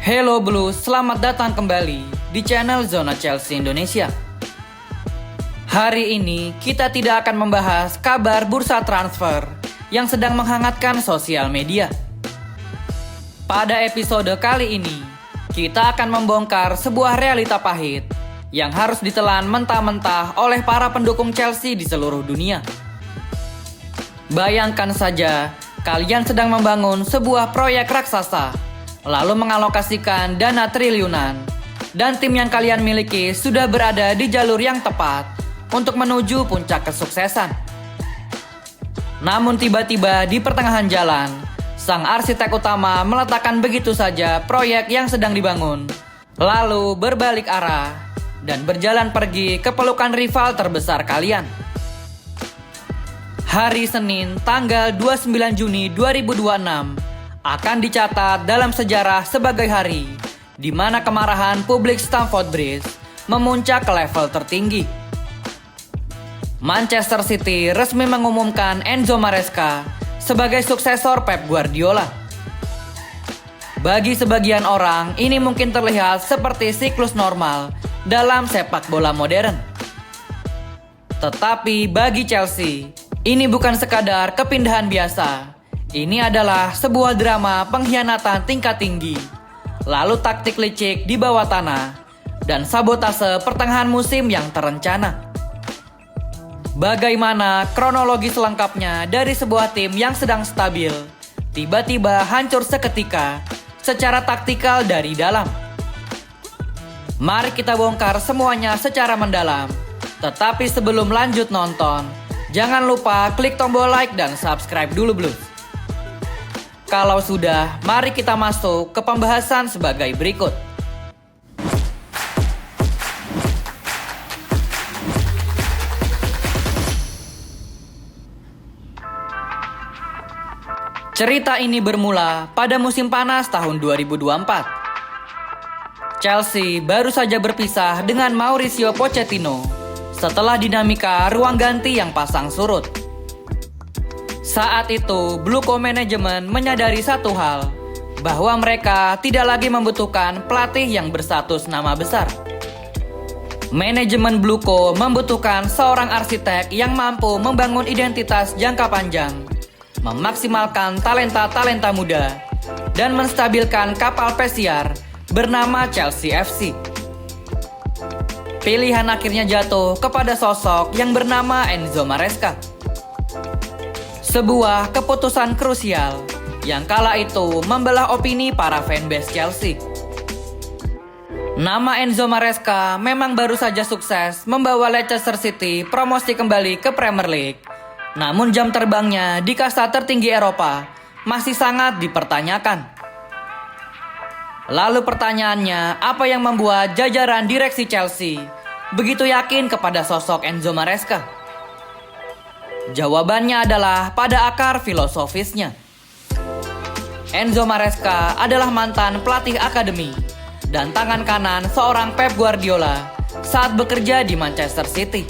Hello Blues, selamat datang kembali di channel Zona Chelsea Indonesia. Hari ini kita tidak akan membahas kabar bursa transfer yang sedang menghangatkan sosial media. Pada episode kali ini, kita akan membongkar sebuah realita pahit yang harus ditelan mentah-mentah oleh para pendukung Chelsea di seluruh dunia. Bayangkan saja, kalian sedang membangun sebuah proyek raksasa, lalu mengalokasikan dana triliunan, dan tim yang kalian miliki sudah berada di jalur yang tepat untuk menuju puncak kesuksesan. Namun tiba-tiba di pertengahan jalan, sang arsitek utama meletakkan begitu saja proyek yang sedang dibangun, lalu berbalik arah dan berjalan pergi ke pelukan rival terbesar kalian. Hari Senin tanggal 29 Juni 2026 akan dicatat dalam sejarah sebagai hari di mana kemarahan publik Stamford Bridge memuncak ke level tertinggi. Manchester City resmi mengumumkan Enzo Maresca sebagai suksesor Pep Guardiola. Bagi sebagian orang, ini mungkin terlihat seperti siklus normal dalam sepak bola modern. Tetapi bagi Chelsea, ini bukan sekadar kepindahan biasa. Ini adalah sebuah drama pengkhianatan tingkat tinggi, lalu taktik licik di bawah tanah, dan sabotase pertengahan musim yang terencana. Bagaimana kronologi selengkapnya dari sebuah tim yang sedang stabil, tiba-tiba hancur seketika secara taktikal dari dalam? Mari kita bongkar semuanya secara mendalam. Tetapi sebelum lanjut nonton, jangan lupa klik tombol like dan subscribe dulu Blues. Kalau sudah, mari kita masuk ke pembahasan sebagai berikut. Cerita ini bermula pada musim panas tahun 2024. Chelsea baru saja berpisah dengan Mauricio Pochettino setelah dinamika ruang ganti yang pasang surut. Saat itu, Bluco Manajemen menyadari satu hal, bahwa mereka tidak lagi membutuhkan pelatih yang berstatus nama besar. Manajemen Bluco membutuhkan seorang arsitek yang mampu membangun identitas jangka panjang, memaksimalkan talenta-talenta muda, dan menstabilkan kapal pesiar bernama Chelsea FC. Pilihan akhirnya jatuh kepada sosok yang bernama Enzo Maresca. Sebuah keputusan krusial yang kala itu membelah opini para fanbase Chelsea. Nama Enzo Maresca memang baru saja sukses membawa Leicester City promosi kembali ke Premier League. Namun jam terbangnya di kasta tertinggi Eropa masih sangat dipertanyakan. Lalu pertanyaannya, apa yang membuat jajaran direksi Chelsea begitu yakin kepada sosok Enzo Maresca? Jawabannya adalah pada akar filosofisnya. Enzo Maresca adalah mantan pelatih akademi dan tangan kanan seorang Pep Guardiola saat bekerja di Manchester City.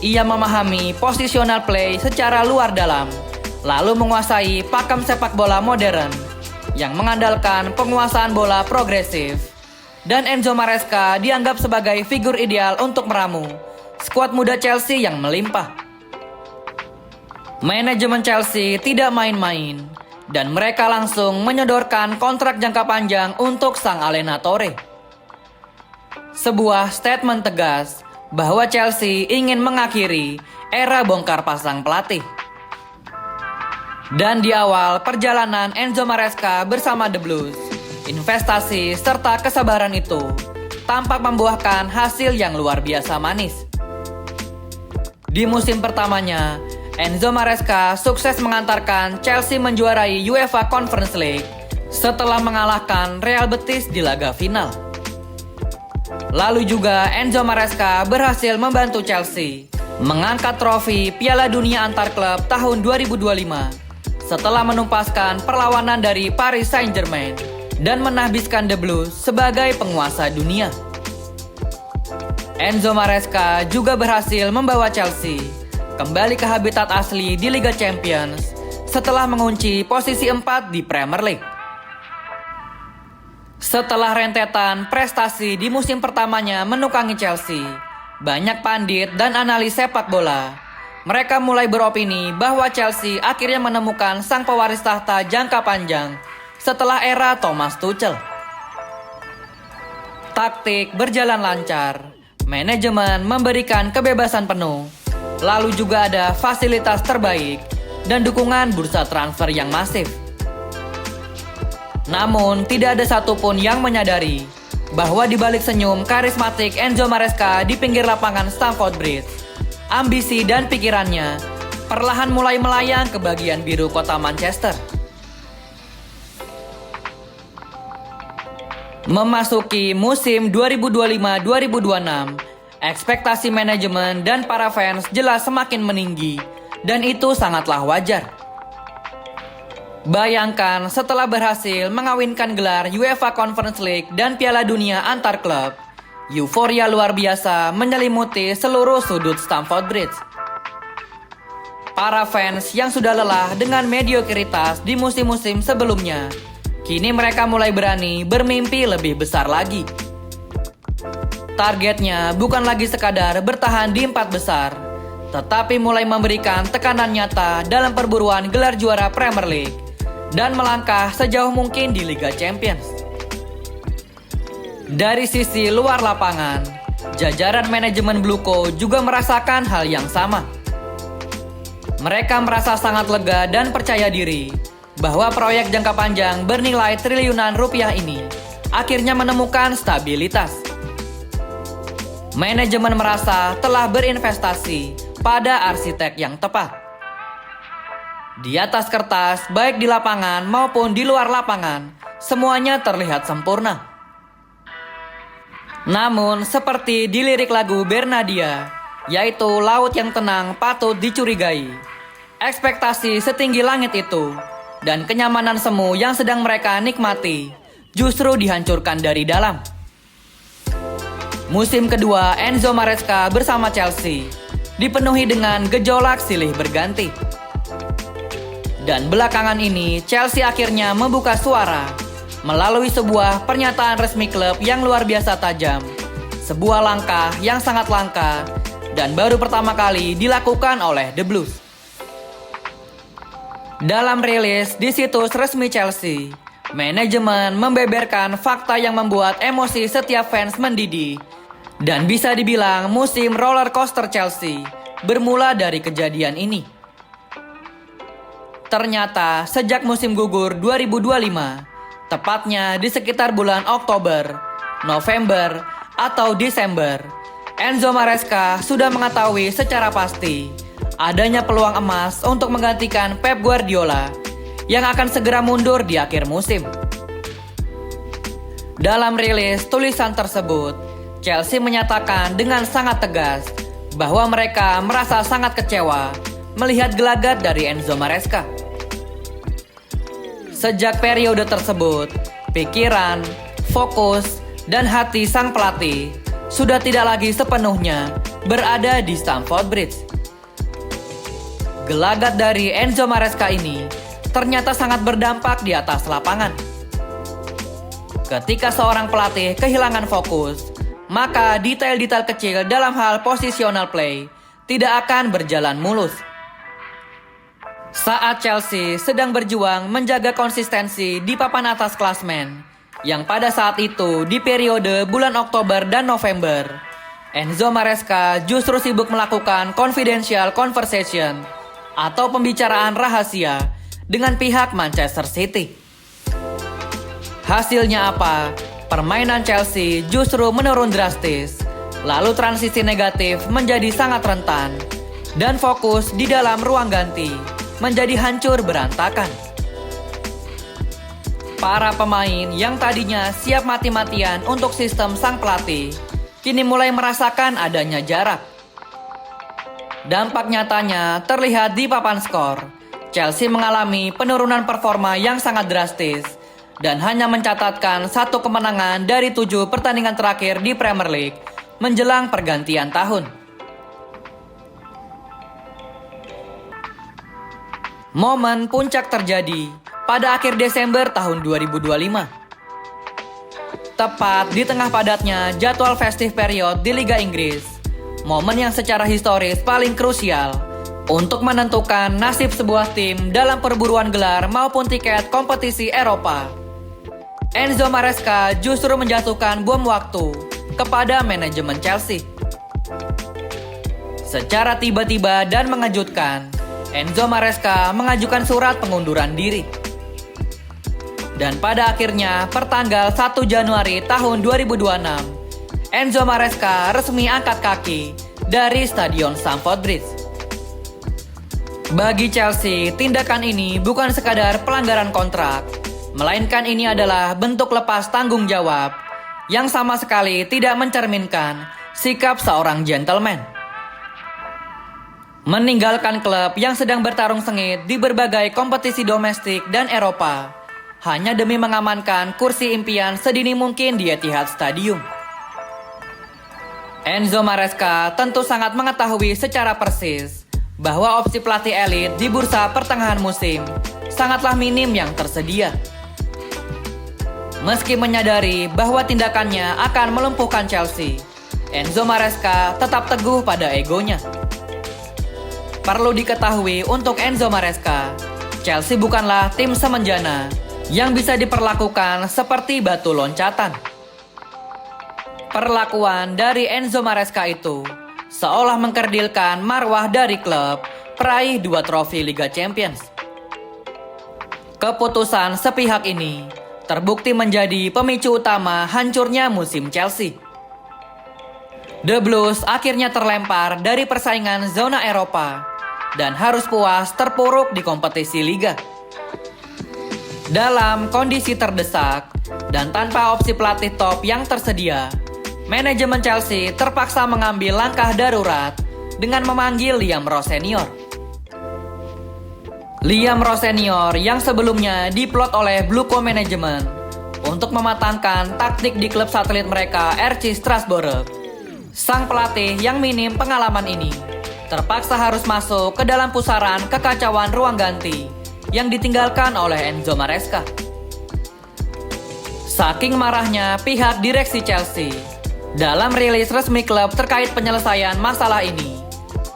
Ia memahami positional play secara luar dalam, lalu menguasai pakem sepak bola modern yang mengandalkan penguasaan bola progresif. Dan Enzo Maresca dianggap sebagai figur ideal untuk meramu skuad muda Chelsea yang melimpah. Manajemen Chelsea tidak main-main, dan mereka langsung menyodorkan kontrak jangka panjang untuk sang Allenatore. Sebuah statement tegas bahwa Chelsea ingin mengakhiri era bongkar pasang pelatih. Dan di awal perjalanan Enzo Maresca bersama The Blues, investasi serta kesabaran itu tampak membuahkan hasil yang luar biasa manis. Di musim pertamanya, Enzo Maresca sukses mengantarkan Chelsea menjuarai UEFA Conference League setelah mengalahkan Real Betis di laga final. Lalu juga Enzo Maresca berhasil membantu Chelsea mengangkat trofi Piala Dunia Antar Klub tahun 2025 setelah menumpaskan perlawanan dari Paris Saint-Germain dan menahbiskan The Blues sebagai penguasa dunia. Enzo Maresca juga berhasil membawa Chelsea kembali ke habitat asli di Liga Champions setelah mengunci posisi 4 di Premier League. Setelah rentetan prestasi di musim pertamanya menukangi Chelsea, banyak pandit dan analis sepak bola, mereka mulai beropini bahwa Chelsea akhirnya menemukan sang pewaris tahta jangka panjang setelah era Thomas Tuchel. Taktik berjalan lancar, manajemen memberikan kebebasan penuh, lalu juga ada fasilitas terbaik dan dukungan bursa transfer yang masif. Namun, tidak ada satupun yang menyadari bahwa di balik senyum karismatik Enzo Maresca di pinggir lapangan Stamford Bridge, ambisi dan pikirannya perlahan mulai melayang ke bagian biru kota Manchester. Memasuki musim 2025-2026, ekspektasi manajemen dan para fans jelas semakin meninggi, dan itu sangatlah wajar. Bayangkan setelah berhasil mengawinkan gelar UEFA Conference League dan Piala Dunia antar klub, euforia luar biasa menyelimuti seluruh sudut Stamford Bridge. Para fans yang sudah lelah dengan mediokritas di musim-musim sebelumnya, kini mereka mulai berani bermimpi lebih besar lagi. Targetnya bukan lagi sekadar bertahan di 4 besar, tetapi mulai memberikan tekanan nyata dalam perburuan gelar juara Premier League dan melangkah sejauh mungkin di Liga Champions. Dari sisi luar lapangan, jajaran manajemen Bluco juga merasakan hal yang sama. Mereka merasa sangat lega dan percaya diri bahwa proyek jangka panjang bernilai triliunan rupiah ini akhirnya menemukan stabilitas. Manajemen merasa telah berinvestasi pada arsitek yang tepat. Di atas kertas, baik di lapangan maupun di luar lapangan, semuanya terlihat sempurna. Namun, seperti di lirik lagu Bernadia, yaitu laut yang tenang patut dicurigai, ekspektasi setinggi langit itu dan kenyamanan semu yang sedang mereka nikmati justru dihancurkan dari dalam. Musim kedua Enzo Maresca bersama Chelsea dipenuhi dengan gejolak silih berganti. Dan belakangan ini Chelsea akhirnya membuka suara melalui sebuah pernyataan resmi klub yang luar biasa tajam. Sebuah langkah yang sangat langka dan baru pertama kali dilakukan oleh The Blues. Dalam rilis di situs resmi Chelsea, manajemen membeberkan fakta yang membuat emosi setiap fans mendidih. Dan bisa dibilang musim roller coaster Chelsea bermula dari kejadian ini. Ternyata sejak musim gugur 2025, tepatnya di sekitar bulan Oktober, November, atau Desember, Enzo Maresca sudah mengetahui secara pasti adanya peluang emas untuk menggantikan Pep Guardiola yang akan segera mundur di akhir musim. Dalam rilis tulisan tersebut, Chelsea menyatakan dengan sangat tegas bahwa mereka merasa sangat kecewa melihat gelagat dari Enzo Maresca. Sejak periode tersebut, pikiran, fokus, dan hati sang pelatih sudah tidak lagi sepenuhnya berada di Stamford Bridge. Gelagat dari Enzo Maresca ini ternyata sangat berdampak di atas lapangan. Ketika seorang pelatih kehilangan fokus, maka detail-detail kecil dalam hal positional play tidak akan berjalan mulus. Saat Chelsea sedang berjuang menjaga konsistensi di papan atas klasmen, yang pada saat itu di periode bulan Oktober dan November, Enzo Maresca justru sibuk melakukan confidential conversation atau pembicaraan rahasia dengan pihak Manchester City. Hasilnya apa? Permainan Chelsea justru menurun drastis, lalu transisi negatif menjadi sangat rentan, dan fokus di dalam ruang ganti menjadi hancur berantakan. Para pemain yang tadinya siap mati-matian untuk sistem sang pelatih, kini mulai merasakan adanya jarak. Dampak nyatanya terlihat di papan skor. Chelsea mengalami penurunan performa yang sangat drastis dan hanya mencatatkan 1 kemenangan dari 7 pertandingan terakhir di Premier League menjelang pergantian tahun. Momen puncak terjadi pada akhir Desember tahun 2025. Tepat di tengah padatnya jadwal festive period di Liga Inggris, momen yang secara historis paling krusial untuk menentukan nasib sebuah tim dalam perburuan gelar maupun tiket kompetisi Eropa. Enzo Maresca justru menjatuhkan bom waktu kepada manajemen Chelsea. Secara tiba-tiba dan mengejutkan, Enzo Maresca mengajukan surat pengunduran diri. Dan pada akhirnya, pertanggal 1 Januari tahun 2026, Enzo Maresca resmi angkat kaki dari Stadion Stamford Bridge. Bagi Chelsea, tindakan ini bukan sekadar pelanggaran kontrak, melainkan ini adalah bentuk lepas tanggung jawab yang sama sekali tidak mencerminkan sikap seorang gentleman. Meninggalkan klub yang sedang bertarung sengit di berbagai kompetisi domestik dan Eropa hanya demi mengamankan kursi impian sedini mungkin di Etihad Stadium. Enzo Maresca tentu sangat mengetahui secara persis bahwa opsi pelatih elit di bursa pertengahan musim sangatlah minim yang tersedia. Meski menyadari bahwa tindakannya akan melumpuhkan Chelsea, Enzo Maresca tetap teguh pada egonya. Perlu diketahui untuk Enzo Maresca, Chelsea bukanlah tim semenjana yang bisa diperlakukan seperti batu loncatan. Perlakuan dari Enzo Maresca itu seolah mengkerdilkan marwah dari klub peraih 2 trofi Liga Champions. Keputusan sepihak ini terbukti menjadi pemicu utama hancurnya musim Chelsea. The Blues akhirnya terlempar dari persaingan zona Eropa dan harus puas terpuruk di kompetisi Liga. Dalam kondisi terdesak dan tanpa opsi pelatih top yang tersedia, manajemen Chelsea terpaksa mengambil langkah darurat dengan memanggil Liam Ross Senior. Liam Ross Senior yang sebelumnya diplot oleh Bluco Management untuk mematangkan taktik di klub satelit mereka RC Strasbourg. Sang pelatih yang minim pengalaman ini terpaksa harus masuk ke dalam pusaran kekacauan ruang ganti yang ditinggalkan oleh Enzo Maresca. Saking marahnya pihak direksi Chelsea, dalam rilis resmi klub terkait penyelesaian masalah ini,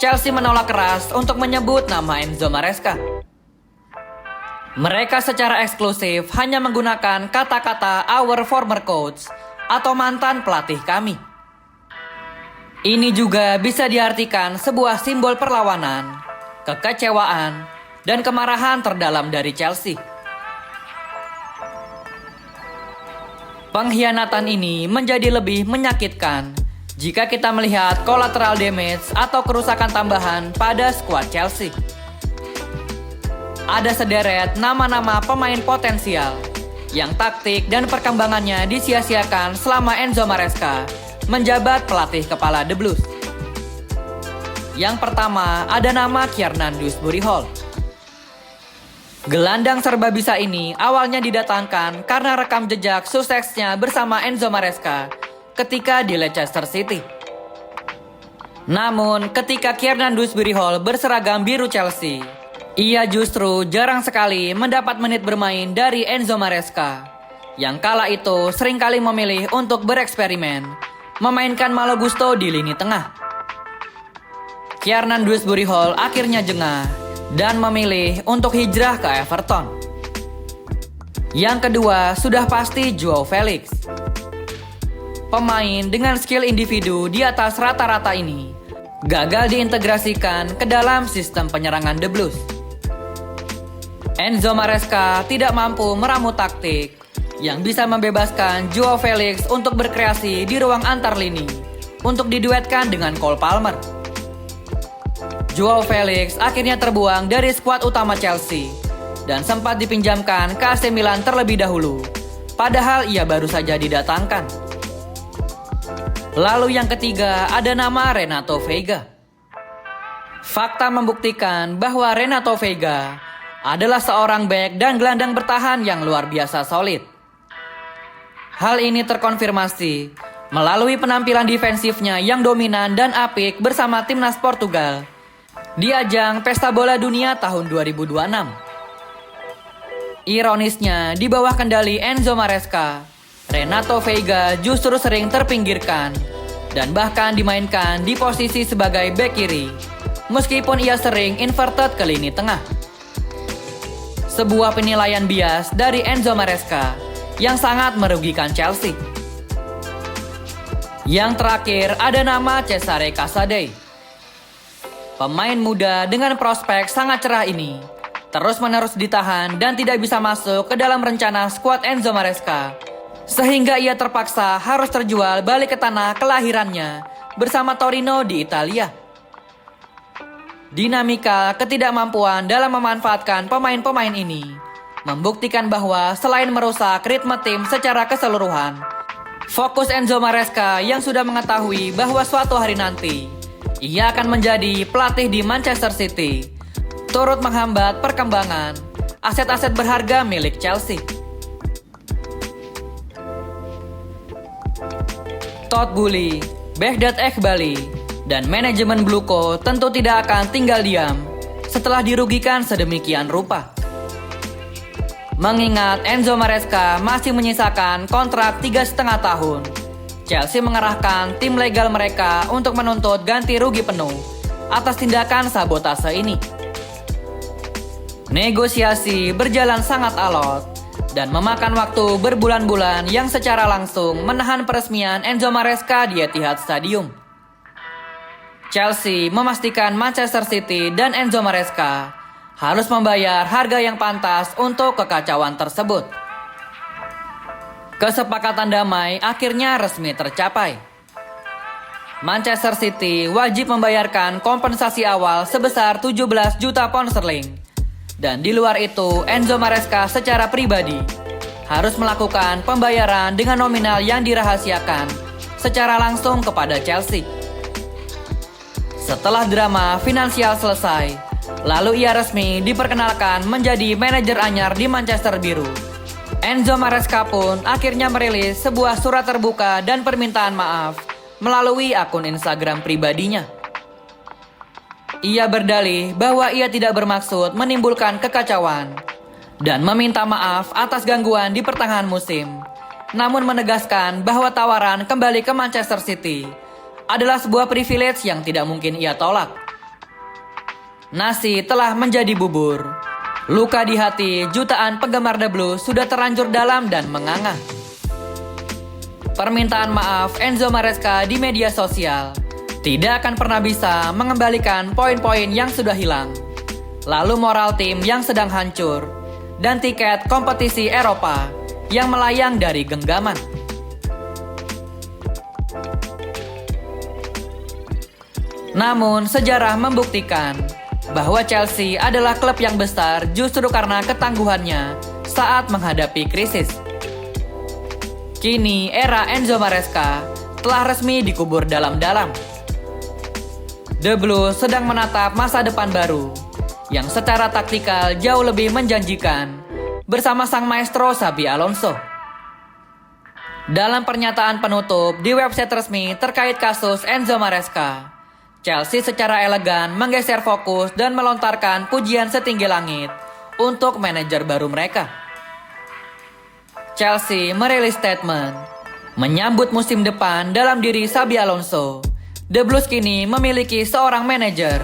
Chelsea menolak keras untuk menyebut nama Enzo Maresca. Mereka secara eksklusif hanya menggunakan kata-kata "our former coach" atau mantan pelatih kami. Ini juga bisa diartikan sebuah simbol perlawanan, kekecewaan, dan kemarahan terdalam dari Chelsea. Pengkhianatan ini menjadi lebih menyakitkan jika kita melihat collateral damage atau kerusakan tambahan pada skuad Chelsea. Ada sederet nama-nama pemain potensial yang taktik dan perkembangannya disia-siakan selama Enzo Maresca menjabat pelatih kepala The Blues. Yang pertama ada nama Kiernan Dewsbury Hall. Gelandang serba bisa ini awalnya didatangkan karena rekam jejak suksesnya bersama Enzo Maresca ketika di Leicester City. Namun ketika Kiernan Dewsbury Hall berseragam biru Chelsea, ia justru jarang sekali mendapat menit bermain dari Enzo Maresca, yang kala itu seringkali memilih untuk bereksperimen memainkan Malo Gusto di lini tengah. Kiernan Dewsbury Hall akhirnya jengah dan memilih untuk hijrah ke Everton. Yang kedua sudah pasti Joao Felix. Pemain dengan skill individu di atas rata-rata ini gagal diintegrasikan ke dalam sistem penyerangan The Blues. Enzo Maresca tidak mampu meramu taktik yang bisa membebaskan Joao Felix untuk berkreasi di ruang antar lini untuk diduetkan dengan Cole Palmer. Joao Felix akhirnya terbuang dari skuad utama Chelsea dan sempat dipinjamkan ke AC Milan terlebih dahulu, padahal ia baru saja didatangkan. Lalu yang ketiga ada nama Renato Veiga. Fakta membuktikan bahwa Renato Veiga adalah seorang bek dan gelandang bertahan yang luar biasa solid. Hal ini terkonfirmasi melalui penampilan defensifnya yang dominan dan apik bersama timnas Portugal di ajang Pesta Bola Dunia tahun 2026. Ironisnya, di bawah kendali Enzo Maresca, Renato Veiga justru sering terpinggirkan dan bahkan dimainkan di posisi sebagai bek kiri, meskipun ia sering inverted ke lini tengah. Sebuah penilaian bias dari Enzo Maresca yang sangat merugikan Chelsea. Yang terakhir ada nama Cesare Casadei. Pemain muda dengan prospek sangat cerah ini terus-menerus ditahan dan tidak bisa masuk ke dalam rencana skuad Enzo Maresca, sehingga ia terpaksa harus terjual balik ke tanah kelahirannya bersama Torino di Italia. Dinamika ketidakmampuan dalam memanfaatkan pemain-pemain ini membuktikan bahwa selain merusak ritme tim secara keseluruhan, fokus Enzo Maresca yang sudah mengetahui bahwa suatu hari nanti ia akan menjadi pelatih di Manchester City turut menghambat perkembangan aset-aset berharga milik Chelsea. Todd Boehly, Behzat Eghbali, dan manajemen Bluko tentu tidak akan tinggal diam setelah dirugikan sedemikian rupa. Mengingat Enzo Maresca masih menyisakan kontrak 3,5 tahun, Chelsea mengerahkan tim legal mereka untuk menuntut ganti rugi penuh atas tindakan sabotase ini. Negosiasi berjalan sangat alot dan memakan waktu berbulan-bulan yang secara langsung menahan peresmian Enzo Maresca di Etihad Stadium. Chelsea memastikan Manchester City dan Enzo Maresca harus membayar harga yang pantas untuk kekacauan tersebut. Kesepakatan damai akhirnya resmi tercapai. Manchester City wajib membayarkan kompensasi awal sebesar 17 juta pound sterling. Dan di luar itu, Enzo Maresca secara pribadi harus melakukan pembayaran dengan nominal yang dirahasiakan secara langsung kepada Chelsea. Setelah drama finansial selesai, lalu ia resmi diperkenalkan menjadi manajer anyar di Manchester Biru. Enzo Maresca pun akhirnya merilis sebuah surat terbuka dan permintaan maaf melalui akun Instagram pribadinya. Ia berdalih bahwa ia tidak bermaksud menimbulkan kekacauan dan meminta maaf atas gangguan di pertengahan musim, namun menegaskan bahwa tawaran kembali ke Manchester City adalah sebuah privilege yang tidak mungkin ia tolak. Nasi telah menjadi bubur. Luka di hati jutaan penggemar The Blues sudah terlanjur dalam dan menganga. Permintaan maaf Enzo Maresca di media sosial tidak akan pernah bisa mengembalikan poin-poin yang sudah hilang, lalu moral tim yang sedang hancur, dan tiket kompetisi Eropa yang melayang dari genggaman. Namun sejarah membuktikan bahwa Chelsea adalah klub yang besar justru karena ketangguhannya saat menghadapi krisis. Kini era Enzo Maresca telah resmi dikubur dalam-dalam. The Blues sedang menatap masa depan baru yang secara taktikal jauh lebih menjanjikan bersama sang maestro Xabi Alonso. Dalam pernyataan penutup di website resmi terkait kasus Enzo Maresca, Chelsea secara elegan menggeser fokus dan melontarkan pujian setinggi langit untuk manajer baru mereka. Chelsea merilis statement menyambut musim depan dalam diri Xabi Alonso. The Blues kini memiliki seorang manajer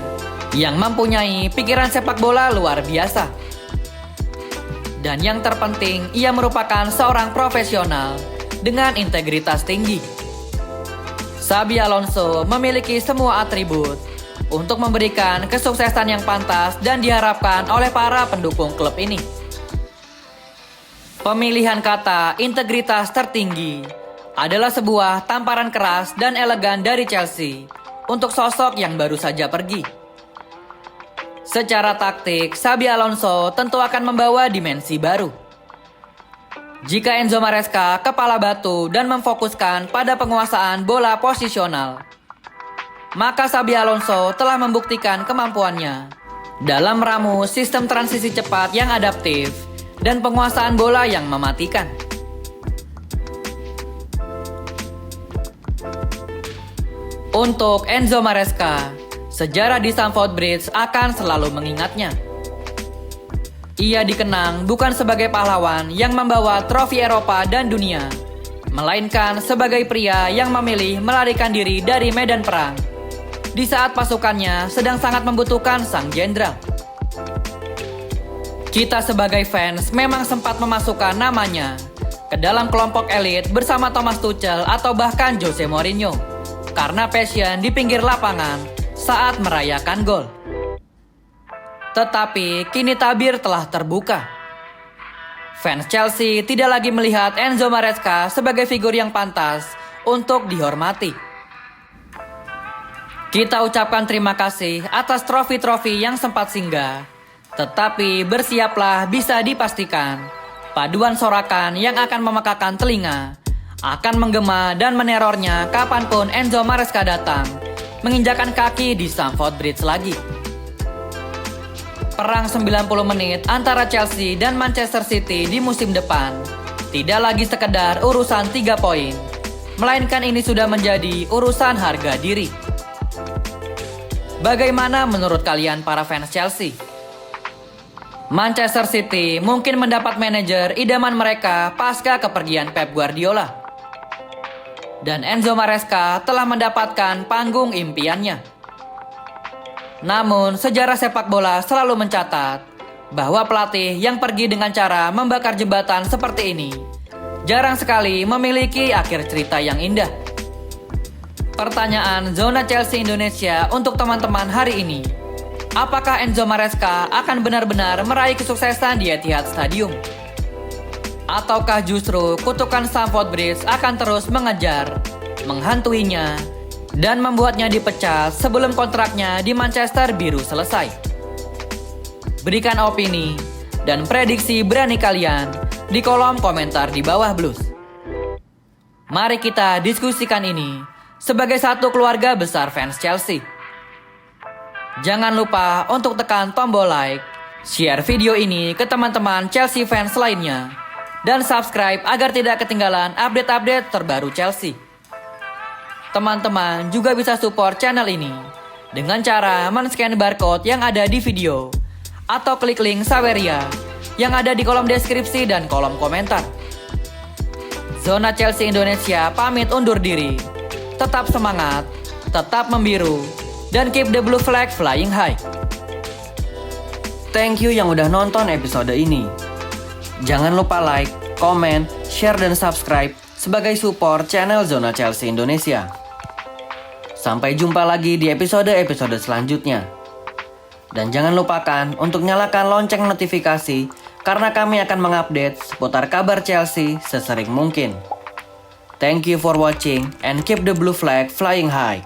yang mempunyai pikiran sepak bola luar biasa. Dan yang terpenting, ia merupakan seorang profesional dengan integritas tinggi. Xabi Alonso memiliki semua atribut untuk memberikan kesuksesan yang pantas dan diharapkan oleh para pendukung klub ini. Pemilihan kata integritas tertinggi adalah sebuah tamparan keras dan elegan dari Chelsea untuk sosok yang baru saja pergi. Secara taktik, Xabi Alonso tentu akan membawa dimensi baru. Jika Enzo Maresca kepala batu dan memfokuskan pada penguasaan bola posisional, maka Xabi Alonso telah membuktikan kemampuannya dalam meramu sistem transisi cepat yang adaptif dan penguasaan bola yang mematikan. Untuk Enzo Maresca, sejarah di Stamford Bridge akan selalu mengingatnya. Ia dikenang bukan sebagai pahlawan yang membawa trofi Eropa dan dunia, melainkan sebagai pria yang memilih melarikan diri dari medan perang di saat pasukannya sedang sangat membutuhkan sang jenderal. Kita sebagai fans memang sempat memasukkan namanya ke dalam kelompok elit bersama Thomas Tuchel atau bahkan Jose Mourinho karena passion di pinggir lapangan saat merayakan gol. Tetapi kini tabir telah terbuka. Fans Chelsea tidak lagi melihat Enzo Maresca sebagai figur yang pantas untuk dihormati. Kita ucapkan terima kasih atas trofi-trofi yang sempat singgah, tetapi bersiaplah bisa dipastikan paduan sorakan yang akan memekakan telinga akan menggema dan menerornya kapanpun Enzo Maresca datang menginjakan kaki di Stamford Bridge lagi. Perang 90 menit antara Chelsea dan Manchester City di musim depan tidak lagi sekedar urusan 3 poin, melainkan ini sudah menjadi urusan harga diri. Bagaimana menurut kalian para fans Chelsea? Manchester City mungkin mendapat manajer idaman mereka pasca kepergian Pep Guardiola. Dan Enzo Maresca telah mendapatkan panggung impiannya. Namun, sejarah sepak bola selalu mencatat bahwa pelatih yang pergi dengan cara membakar jembatan seperti ini jarang sekali memiliki akhir cerita yang indah. Pertanyaan Zona Chelsea Indonesia untuk teman-teman hari ini, apakah Enzo Maresca akan benar-benar meraih kesuksesan di Etihad Stadium? Ataukah justru kutukan Stamford Bridge akan terus mengejar, menghantuinya, dan membuatnya dipecat sebelum kontraknya di Manchester Biru selesai? Berikan opini dan prediksi berani kalian di kolom komentar di bawah Blues. Mari kita diskusikan ini sebagai satu keluarga besar fans Chelsea. Jangan lupa untuk tekan tombol like, share video ini ke teman-teman Chelsea fans lainnya, dan subscribe agar tidak ketinggalan update-update terbaru Chelsea. Teman-teman juga bisa support channel ini dengan cara men-scan barcode yang ada di video atau klik link Saweria yang ada di kolom deskripsi dan kolom komentar. Zona Chelsea Indonesia pamit undur diri. Tetap semangat, tetap membiru, dan keep the blue flag flying high. Thank you yang udah nonton episode ini. Jangan lupa like, comment, share, dan subscribe sebagai support channel Zona Chelsea Indonesia. Sampai jumpa lagi di episode-episode selanjutnya. Dan jangan lupakan untuk nyalakan lonceng notifikasi karena kami akan mengupdate seputar kabar Chelsea sesering mungkin. Thank you for watching and keep the blue flag flying high.